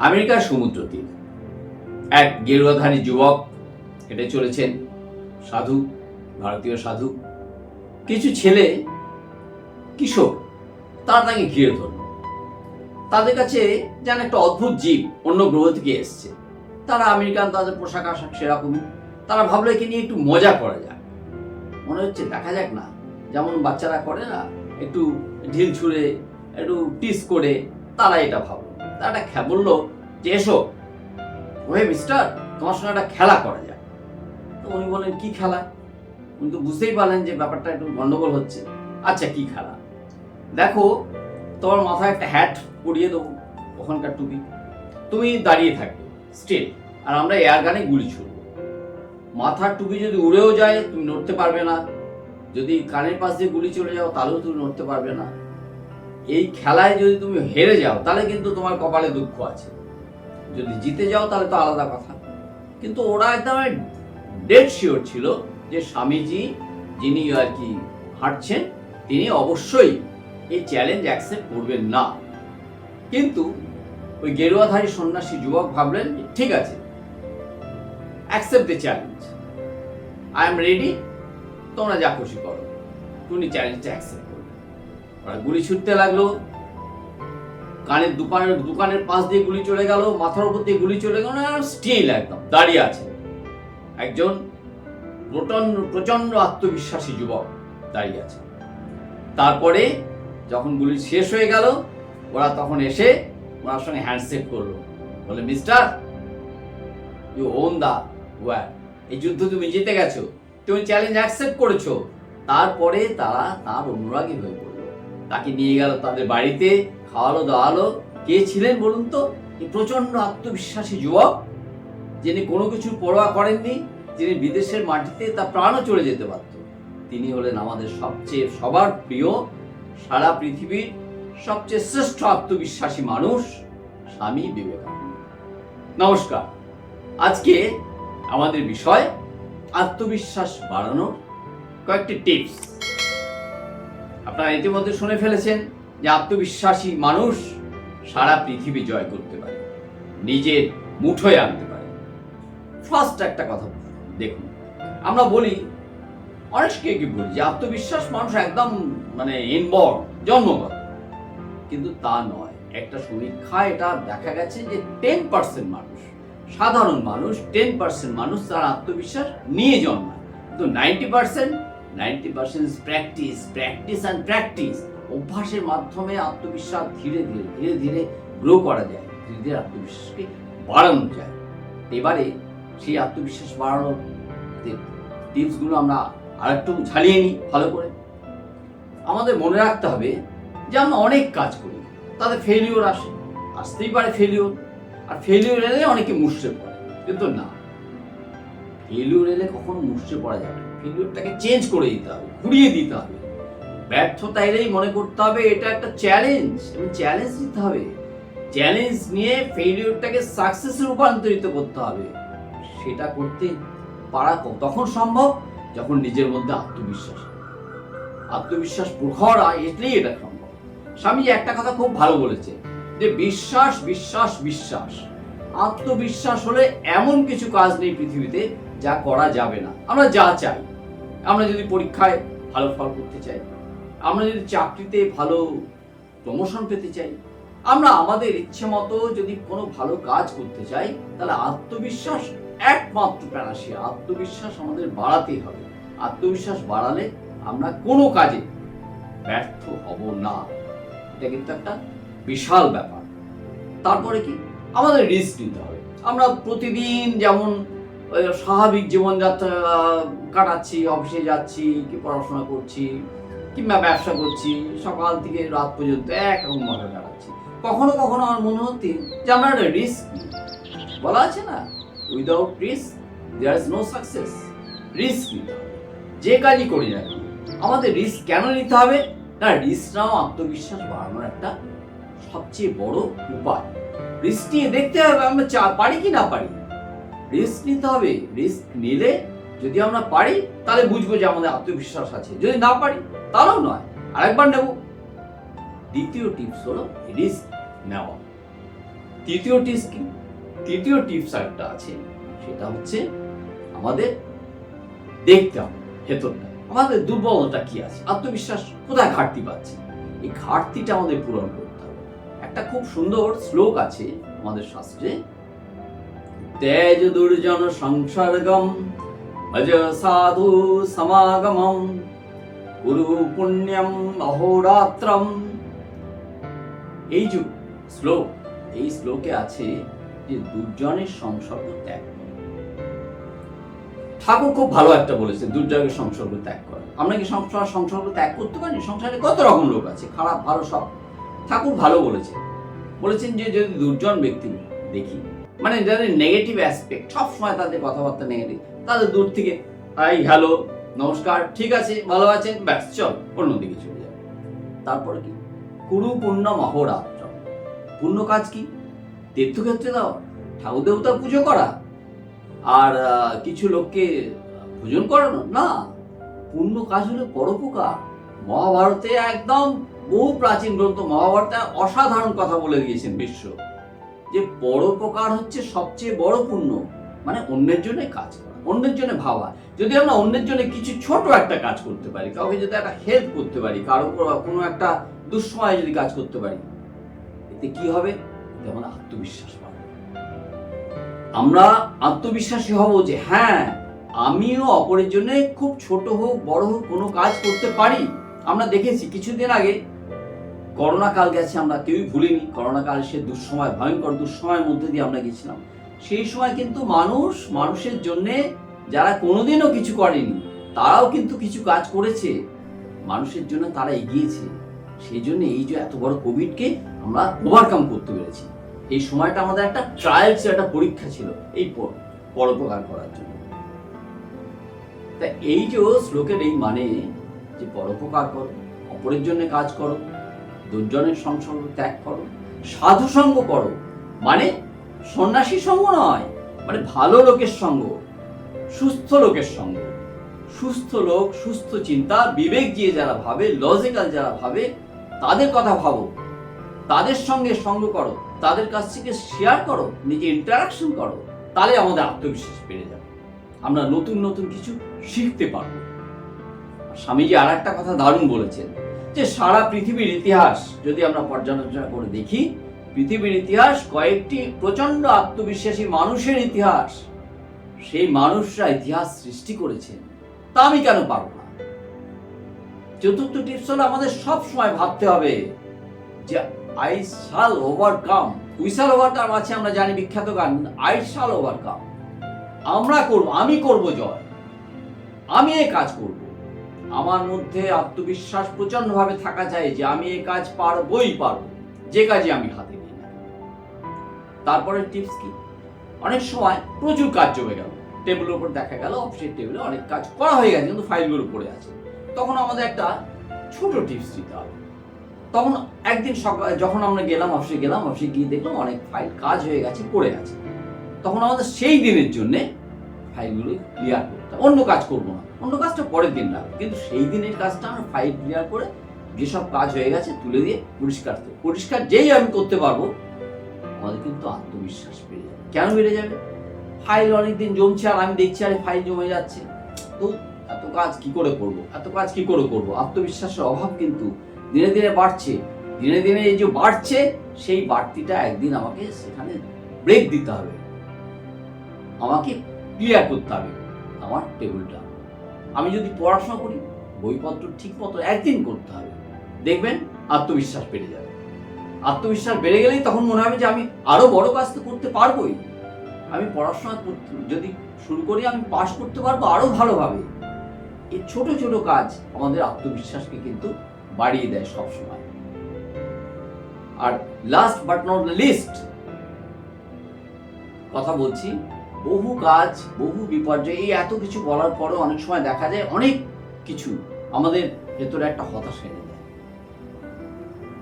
আমেরিকার সমুদ্র তীর এক গেরুয়াধারী যুবক হেঁটে চলেছেন, সাধু, ভারতীয় সাধু। কিছু ছেলে কিশোর তারা তাকে ঘিরে ধরল। তাদের কাছে যেন একটা অদ্ভুত জীব অন্য গ্রহ থেকে এসছে। তারা আমেরিকান, তাদের পোশাক আশাক সেরকমই। তারা ভাবলো একে নিয়ে একটু মজা করা যাক। মনে হচ্ছে দেখা যাক না, যেমন বাচ্চারা করে না, একটু ঢিল ছুঁড়ে একটু টিস করে, তারা এটা ভাবলো। তারা বললো যে এসো ওহে মিস্টার, তোমার সঙ্গে একটা খেলা করা যায়। তো উনি বললেন কি খেলা? উনি তো বুঝতেই পারলেন যে ব্যাপারটা একটু গন্ডগোল হচ্ছে। আচ্ছা কি খেলা? দেখো, তোমার মাথায় একটা হ্যাট পরিয়ে দেবো, ওখানকার টুপি, তুমি দাঁড়িয়ে থাকবে স্টিল, আর আমরা এয়ার গানে গুলি ছুড়ব। মাথার টুপি যদি উড়েও যায় তুমি নড়তে পারবে না, যদি কানের পাশ দিয়ে গুলি চলে যাও তাহলেও তুমি নড়তে পারবে না। এই খেলায় যদি তুমি হেরে যাও তাহলে কিন্তু তোমার কপালে দুঃখ আছে, যদি জিতে যাও তাহলে তো আলাদা কথা। কিন্তু ওরা একদম ডেড শিওর ছিল যে স্বামীজি যিনি আর কি হাঁটছেন তিনি অবশ্যই এই চ্যালেঞ্জ অ্যাকসেপ্ট করবেন না। কিন্তু ওই গেরুয়াধারী সন্ন্যাসী যুবক ভাবলেন ঠিক আছে, accept the challenge, I am ready, তোমরা যা খুশি করো। উনি চ্যালেঞ্জটা অ্যাকসেপ্ট করলেন। ওরা গুলি ছুটতে লাগলো, কানের দোকানের পাশ দিয়ে গুলি চলে গেল, মাথার উপর দিয়ে গুলি চলে গেল, স্টিল একদম দাঁড়িয়ে আছে একজন প্রচন্ড আত্মবিশ্বাসী যুবক দাঁড়িয়ে আছে। তারপরে যখন গুলি শেষ হয়ে গেল, ওরা তখন এসে ওনার সঙ্গে হ্যান্ডশেক করলো, বলে mister, you won the war, এই যুদ্ধ তুমি জিতে গেছো, তুমি চ্যালেঞ্জ অ্যাকসেপ্ট করেছো। তারপরে তারা তার অনুরাগী হয়ে পড়লো, তাকে নিয়ে গেল তাদের বাড়িতে, খাওয়ালো দাওয়ালো। কে ছিলেন বলুন তো? এই প্রচন্ড আত্মবিশ্বাসী যুবক, যিনি কোনো কিছু পরোয়া করেননি, যিনি বিদেশের মাটিতে তার প্রাণও চলে যেতে পারত। তিনি হলেন আমাদের সবার প্রিয়, সারা পৃথিবীর সবচেয়ে শ্রেষ্ঠ আত্মবিশ্বাসী মানুষ, স্বামী বিবেকানন্দ। নমস্কার। আজকে আমাদের বিষয় আত্মবিশ্বাস বাড়ানোর কয়েকটি টিপস। আপনারা ইতিমধ্যে শুনে ফেলেছেন যে আত্মবিশ্বাসী মানুষ সারা পৃথিবী জয় করতে পারে, নিজের মুঠোয় আনতে পারে। ফার্স্ট একটা কথা দেখুন, আমরা বলি, অনেককে কি বলি যে আত্মবিশ্বাস মানুষ একদম ইনবর্ন, জন্মগত, কিন্তু তা নয়। একটা সমীক্ষায় এটা দেখা গেছে যে 10% মানুষ, সাধারণ মানুষ 10% মানুষ তার আত্মবিশ্বাস নিয়ে জন্মায়, কিন্তু 90% প্র্যাকটিস অ্যান্ড প্র্যাকটিস, অভ্যাসের মাধ্যমে আত্মবিশ্বাস ধীরে ধীরে গ্রো করা যায়, ধীরে ধীরে আত্মবিশ্বাসকে বাড়ানো যায়। এবারে সেই আত্মবিশ্বাস বাড়ানোর টিপসগুলো আমরা আরেকটু ঝালিয়ে নিই ভালো করে। আমাদের মনে রাখতে হবে যে আমরা অনেক কাজ করি, তাতে ফেলিওর আসতেই পারে ফেলিওর, আর ফেলিওর এলে অনেকে মুষড়ে পড়ে, কিন্তু না, ফেলিওর এলে কখনো মুষড়ে পড়া যাবে না। ফেলিওরটাকে চেঞ্জ করে দিতে হবে, ঘুরিয়ে দিতে হবে। ব্যর্থতা এলেই মনে করতে হবে এটা একটা চ্যালেঞ্জ, এবং চ্যালেঞ্জ নিতে হবে। চ্যালেঞ্জ নিয়ে ফেলিওরটাকে সাকসেসে রূপান্তরিত করতে হবে। সেটা করতে পারা তখন সম্ভব যখন নিজের মধ্যে আত্মবিশ্বাস প্রখর আসলেই এটা সম্ভব। স্বামীজি একটা কথা খুব ভালো বলেছে যে বিশ্বাস বিশ্বাস বিশ্বাস। আত্মবিশ্বাস হলে এমন কিছু কাজ নেই পৃথিবীতে যা করা যাবে না। আমরা যা চাই, আমরা যদি পরীক্ষায় ভালো ফল করতে চাই, আমরা যদি চাকরিতে ভালো প্রমোশন পেতে চাই, আমরা আমাদের ইচ্ছে মতো যদি কোনো ভালো কাজ করতে চাই, তাহলে আত্মবিশ্বাস একমাত্র প্যারাশিয়া। আত্মবিশ্বাস আমাদের বাড়াতেই হবে। আত্মবিশ্বাস বাড়ালে আমরা কোনো কাজে ব্যর্থ হব না। এটা কিন্তু একটা বিশাল ব্যাপার। তারপরে কি, আমাদের রিস্ক নিতে হবে। আমরা প্রতিদিন যেমন স্বাভাবিক জীবনযাত্রা কাটাচ্ছি, অফিসে যাচ্ছি, কি পড়াশোনা করছি, কিংবা ব্যবসা করছি, সকাল থেকে রাত পর্যন্ত একরকম ভাবে কাটাচ্ছি। কখনো কখনো আমার মনে হচ্ছে যে আমরা একটা রিস্ক নিই। বলা আছে না, without risk there is no success. Risk নিতে হবে, যে কাজই করি না কেন। আমাদের রিস্ক কেন নিতে হবে? না, রিস্ক নাও আত্মবিশ্বাস বাড়ানোর একটা সবচেয়ে বড় উপায়। রিস্ক নিয়ে দেখতে হবে আমরা পারি কি না পারি। রিস্ক নিতে হবে। রিস্ক নিলে যদি আমরা পারি তাহলে বুঝবো যে আমাদের আত্মবিশ্বাস আছে, যদি না পারি তাহলেও নয়, আরেকবার নেব। দ্বিতীয় টিপস হলো রিস্ক নেওয়া। তৃতীয় টিপস কি? তৃতীয় টিপস একটা আছে, সেটা হচ্ছে আমাদের দেখতে হবে ভেতরটা, আমাদের দুর্বলতা কি আছে, আত্মবিশ্বাস কোথায় ঘাটতি পাচ্ছে, এই ঘাটতিটা আমাদের পূরণ করতে হবে। একটা খুব সুন্দর শ্লোক আছে আমাদের শাস্ত্রে, তেজ দুর্জন সংসর্গম ভজ সাধু সমাগমম গুরু পুণ্যম অহোরাত্রম। এই যে শ্লোক, এই শ্লোকে আছে যে দুর্জনের সংসর্গ ত্যাগ। ঠাকুর খুব ভালো একটা বলেছে, দুর্যোগের সংসর্গ ত্যাগ করা। আমরা কি সংসর্গ ত্যাগ করতে পারি? সংসারে কত রকম লোক আছে, খারাপ ভালো সব। ঠাকুর ভালো বলেছেন যে যদি দুর্জন ব্যক্তি দেখি, মানে যাদের নেগেটিভ অ্যাসপেক্ট, সবসময় তাদের কথাবার্তা নেগেটিভ, তাদের দূর থেকে হাই হ্যালো নমস্কার ঠিক আছে ভালো আছেন ব্যাস চল অন্যদিকে চলে যাবে। তারপরে কি? কুরু পুণ্য অহোরাত্র। পুণ্য কাজ কি? তীর্থক্ষেত্রে যাওয়া, ঠাকুর দেবতার পুজো করা, আর কিছু লোককে ভোজন করানো না। পুণ্য কাজ হলো পরোপকার। মহাভারতে একদম বহু প্রাচীন গ্রন্থ মহাভারতে অসাধারণ কথা বলে দিয়েছেন বিশ্ব, যে পরোপকার হচ্ছে সবচেয়ে বড় পুণ্য। মানে অন্যের জন্য কাজ করা, অন্যের জন্য ভাবা। যদি আমরা অন্যের জন্য কিছু ছোট একটা কাজ করতে পারি, কাউকে যদি একটা হেল্প করতে পারি, কারো কোনো একটা দুঃসময়ে যদি কাজ করতে পারি, এতে কি হবে? যেমন আত্মবিশ্বাস বাড়বে। আমরা আত্মবিশ্বাসী হব যে হ্যাঁ আমিও অপরের জন্য খুব ছোট হোক বড় হোক কোনো কাজ করতে পারি। আমরা দেখেছি কিছুদিন আগে করোনা কাল গেছে, আমরা কেউই ভুলিনি। করোনা কাল সে দুঃসময়, ভয়ঙ্কর দুঃসময়ের মধ্যে দিয়ে আমরা গেছিলাম। সেই সময় কিন্তু মানুষের জন্য যারা কোনোদিনও কিছু করেনি তারাও কিন্তু কিছু কাজ করেছে, মানুষের জন্য তারা এগিয়েছে। সেই জন্য এই যে এত বড় কোভিডকে আমরা ওভারকাম করতে পেরেছি। এই সময়টা আমাদের একটা ট্রায়াল ছিল, একটা পরীক্ষা ছিল এই পরোপকার করার জন্য। তা এই যে শ্লোকের এই মানে যে পরোপকার করো, অপরের জন্য কাজ করো, দুর্জনের সংসর্গ ত্যাগ করো, সাধু সঙ্গ করো, মানে সন্ন্যাসী সঙ্গ নয়, মানে ভালো লোকের সঙ্গ, সুস্থ লোকের সঙ্গ। সুস্থ লোক, সুস্থ চিন্তা, বিবেক দিয়ে যারা ভাবে, লজিক্যাল যারা ভাবে, তাদের কথা ভাবো, তাদের সঙ্গে সঙ্গ করো, তাদের কাছ থেকে শেয়ার করো, নিজে ইন্টারাকশন করো, তাহলে আমাদের আত্মবিশ্বাস বেড়ে যাবে, আমরা নতুন নতুন কিছু শিখতে পারবো। স্বামীজি আর একটা কথা দারুণ বলেছেন, যে সারা পৃথিবীর ইতিহাস যদি আমরা পর্যালোচনা করে দেখি, পৃথিবীর ইতিহাস কয়েকটি প্রচন্ড আত্মবিশ্বাসী মানুষের ইতিহাস। সেই মানুষরা ইতিহাস সৃষ্টি করেছেন, তা আমি কেন পারবো না? চতুর্থ টিপস হলো আমাদের সব সময় ভাবতে হবে যে আই শাল ওভারকাম। উই শাল ওভারকাম আছে, আমরা জানি বিখ্যাত গান, আই শাল ওভারকাম। আমরা করব, আমি করব জয়, আমি এই কাজ করব। আমার মধ্যে আত্মবিশ্বাস প্রচন্ড ভাবে থাকা চাই যে আমি এই কাজ পারবই পারবো, যে কাজে আমি হাতে নিই না। তারপরে টিপস কি? অনেক সময় প্রচুর কাজ জমে গেল, টেবিলের উপর দেখা গেল অফিসের টেবিলে অনেক কাজ করা হয়ে গেছে কিন্তু ফাইলগুলো পড়ে আছে। তখন আমাদের একটা ছোট টিপস দিতে হবে। তখন একদিন সকালে যখন আমরা অফিসে গিয়ে দেখলাম অনেক ফাইল কাজ হয়ে গেছে, পড়ে আছে। তখন আমাদের সেই দিনের জন্য ফাইলগুলো ক্লিয়ার করতে হবে, অন্য কাজ করবো না, অন্য কাজটা পরের দিন লাগবে, কিন্তু সেই দিনের কাজটা আমরা ফাইল ক্লিয়ার করে যেসব কাজ হয়ে গেছে তুলে দিয়ে পরিষ্কার যেই আমি করতে পারবো, আমাদের কিন্তু আত্মবিশ্বাস বেড়ে যাবে। কেন বেড়ে যাবে? ফাইল অনেকদিন জমছে আর আমি দেখছি আরে ফাইল জমে যাচ্ছে, তো এত কাজ কি করে করব। আত্মবিশ্বাসের অভাব কিন্তু দিনে দিনে বাড়ছে, এই যে বাড়ছে সেই বাড়তিটা একদিন আমাকে সেখানে ব্রেক দিতে হবে, আমাকে ক্লিয়ার করতে হবে আমার টেবিলটা। আমি যদি পড়াশোনা করি, বইপত্র ঠিক মতো একদিন করতে হবে, দেখবেন আত্মবিশ্বাস বেড়ে যাবে। আত্মবিশ্বাস বেড়ে গেলেই তখন মনে হবে যে আমি আরো বড় কাজ তো করতে পারবোই। আমি পড়াশোনা যদি শুরু করি, আমি পাশ করতে পারবো আরো ভালোভাবে। এই ছোট ছোট কাজ আমাদের আত্মবিশ্বাসকে কিন্তু বাড়িয়ে দেয় সবসময়। আর লাস্ট বাট নট লিস্ট কথা বলছি, বহু কাজ, বহু বিপর্যয়, এই এত কিছু বলার পরেও অনেক সময় দেখা যায় অনেক কিছু আমাদের ভেতরে একটা হতাশা এনে দেয়।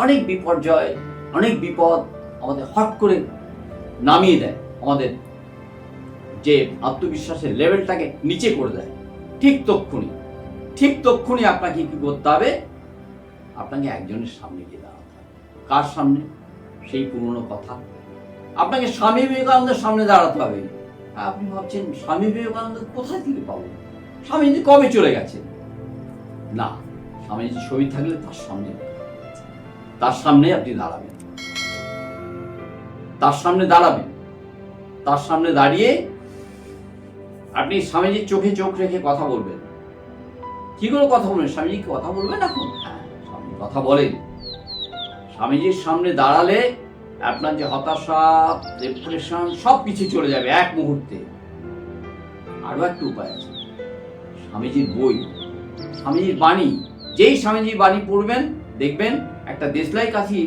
অনেক বিপর্যয়, অনেক বিপদ আমাদের হট করে নামিয়ে দেয়, আমাদের যে আত্মবিশ্বাসের লেভেলটাকে নিচে করে দেয়। ঠিক তক্ষুনি আপনাকে কি করতে হবে? আপনাকে একজনের সামনে গিয়ে দাঁড়াতে হবে। কার সামনে? সেই পুরনো কথা, আপনাকে স্বামী বিবেকানন্দের সামনে দাঁড়াতে হবে। আপনি ভাবছেন স্বামী বিবেকানন্দ কোথায় থেকে পাবো, স্বামীজি কবে চলে গেছেন? না, স্বামীজি ছবি থাকলে তার সামনে আপনি দাঁড়াবেন, তার সামনে দাঁড়িয়ে আপনি স্বামীজির চোখে চোখ রেখে কথা বলবেন। কি করে কথা বলবেন? স্বামীজি কি কথা বলবেন এখন? হ্যাঁ, স্বামী কথা বলেন। স্বামীজির সামনে দাঁড়ালে আপনার যে হতাশা, ডিপ্রেশন সবকিছু চলে যাবে এক মুহূর্তে। আরো একটা উপায় আছে, স্বামীজির বই, স্বামীজির বাণী। যেই স্বামীজির বাণী পড়বেন, দেখবেন একটা দেশলাই কাঠি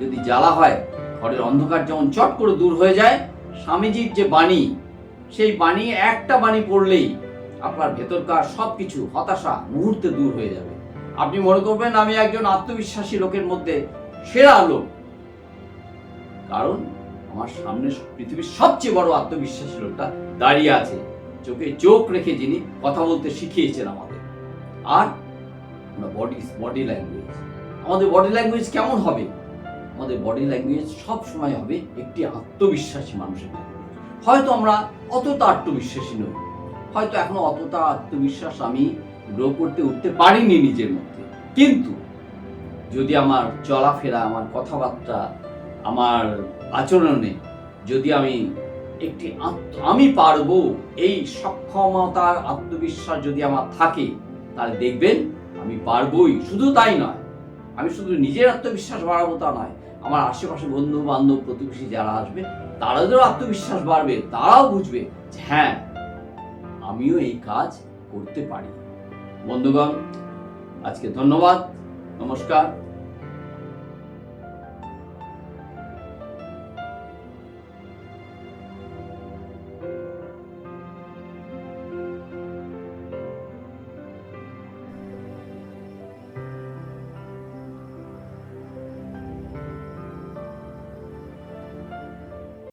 যদি জ্বালা হয়, ঘরের অন্ধকার যেমন চট করে দূর হয়ে যায়, স্বামীজির যে বাণী, সেই বাণী একটা বাণী পড়লেই আপনার ভেতরকার সবকিছু হতাশা মুহূর্তে দূর হয়ে যাবে। আপনি মনে করবেন আমি একজন আত্মবিশ্বাসী লোকের মধ্যে সেরা লোক, কারণ আমার সামনে পৃথিবীর সবচেয়ে বড় আত্মবিশ্বাসী লোকটা দাঁড়িয়ে আছে, চোখে চোখ রেখে যিনি কথা বলতে শিখিয়েছেন আমাদের। আর বডি ল্যাঙ্গুয়েজ, আমাদের বডি ল্যাঙ্গুয়েজ কেমন হবে? আমাদের বডি ল্যাঙ্গুয়েজ সব সময় হবে একটি আত্মবিশ্বাসী মানুষের ল্যাঙ্গুয়েজ। হয়তো আমরা অতটা আত্মবিশ্বাসী নই, হয়তো এখনো অতটা আত্মবিশ্বাস আমি গ্রো করতে উঠতে পারিনি নিজের মধ্যে, কিন্তু যদি আমার চলাফেরা, আমার কথাবার্তা, আমার আচরণে যদি আমি একটি আমি পারবো এই সক্ষমতার আত্মবিশ্বাস যদি আমার থাকে, তাহলে দেখবেন আমি পারবোই। শুধু তাই নয়, আমি শুধু নিজের আত্মবিশ্বাস বাড়াবো তা নয়, আমার আশেপাশে বন্ধু বান্ধব প্রতিবেশী যারা আসবে তাদেরও আত্মবিশ্বাস বাড়বে, তারাও বুঝবে যে হ্যাঁ, আমিও এই কাজ করতে পারি। বন্ধুগণ, আজকে ধন্যবাদ, নমস্কার।